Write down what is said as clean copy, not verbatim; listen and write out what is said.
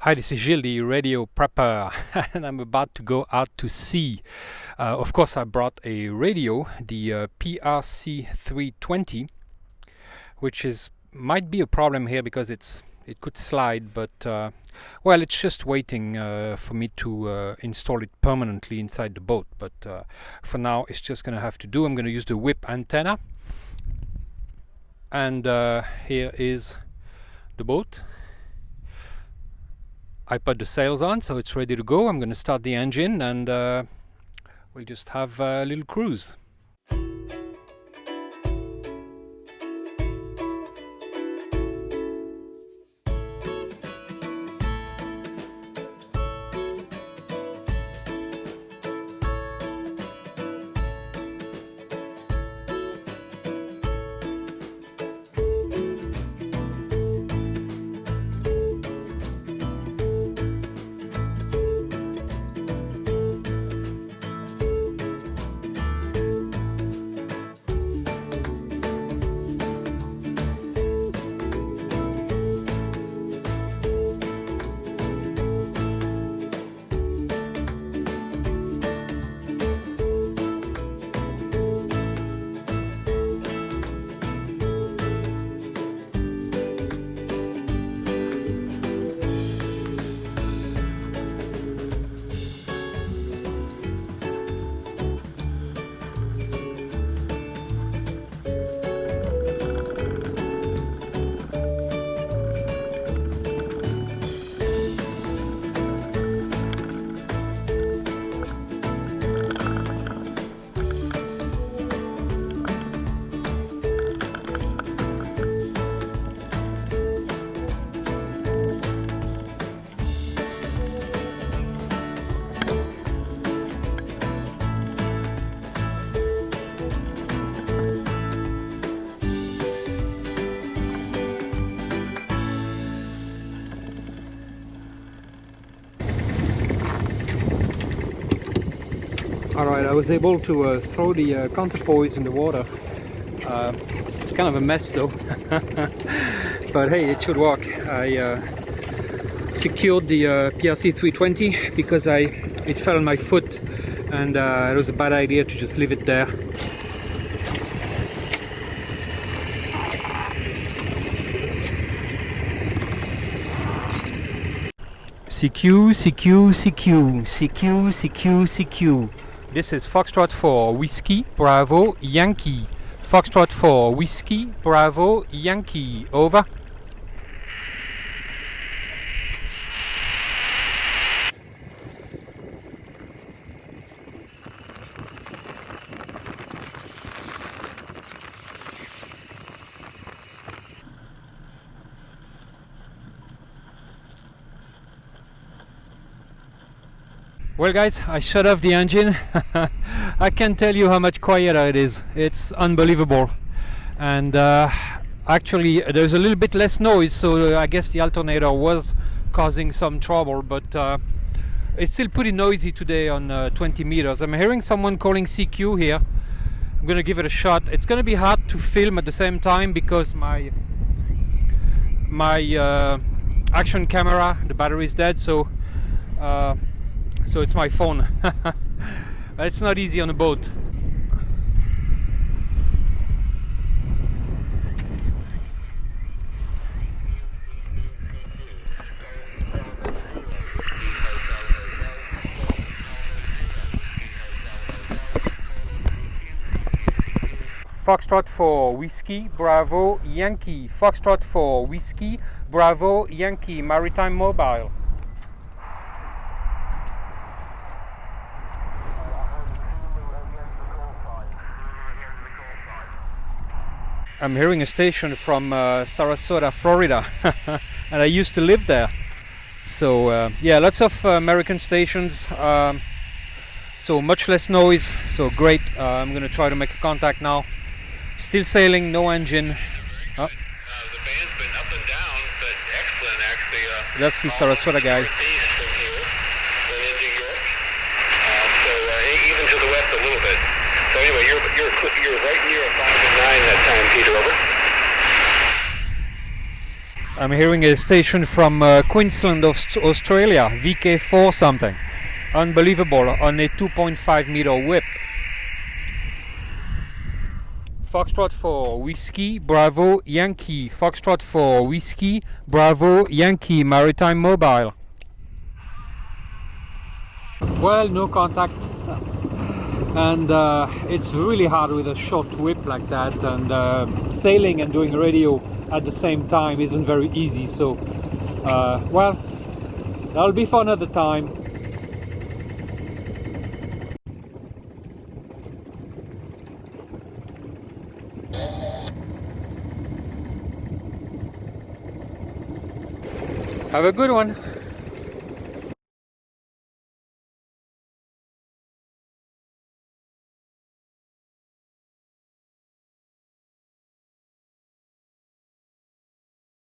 Hi, this is Gilles, the radio prepper, and I'm about to go out to sea. Of course, I brought a radio, the PRC-320, which might be a problem here because it could slide, but well, it's just waiting for me to install it permanently inside the boat. But for now, it's just going to have to do. I'm going to use the whip antenna, and here is the boat. I put the sails on, so it's ready to go. I'm going to start the engine, and we'll just have a little cruise. Alright, I was able to throw the counterpoise in the water. It's kind of a mess though, but hey, it should work. I secured the PRC-320 because it fell on my foot, and it was a bad idea to just leave it there. CQ, CQ, CQ, CQ, CQ, CQ. This is Foxtrot 4, Whiskey, Bravo, Yankee. Foxtrot 4, Whiskey, Bravo, Yankee. Over. Well guys, I shut off the engine. I can't tell you how much quieter it is. It's unbelievable. And actually there's a little bit less noise, so I guess the alternator was causing some trouble, but it's still pretty noisy today on 20 meters. I'm hearing someone calling CQ here. I'm gonna give it a shot. It's gonna be hard to film at the same time because my action camera, the battery is dead, so it's my phone. It's not easy on a boat. Foxtrot 4, Whiskey, Bravo, Yankee. Foxtrot 4, Whiskey, Bravo, Yankee. Maritime Mobile. I'm hearing a station from Sarasota, Florida, and I used to live there. So yeah, lots of American stations, so much less noise, so great. I'm gonna try to make a contact now. Still sailing, no engine. Oh. The band's been up and down, but excellent actually. That's the Sarasota guy. Even to the west a little bit. So anyway, you're right near a 5 and 9 that time, Peter. Over. I'm hearing a station from Queensland, Australia, VK4 something. Unbelievable, on a 2.5 meter whip. Foxtrot for Whiskey, Bravo, Yankee. Foxtrot for Whiskey, Bravo, Yankee, Maritime Mobile. Well, no contact. And it's really hard with a short whip like that, and sailing and doing radio at the same time isn't very easy. So, well, that'll be for another time. Have a good one.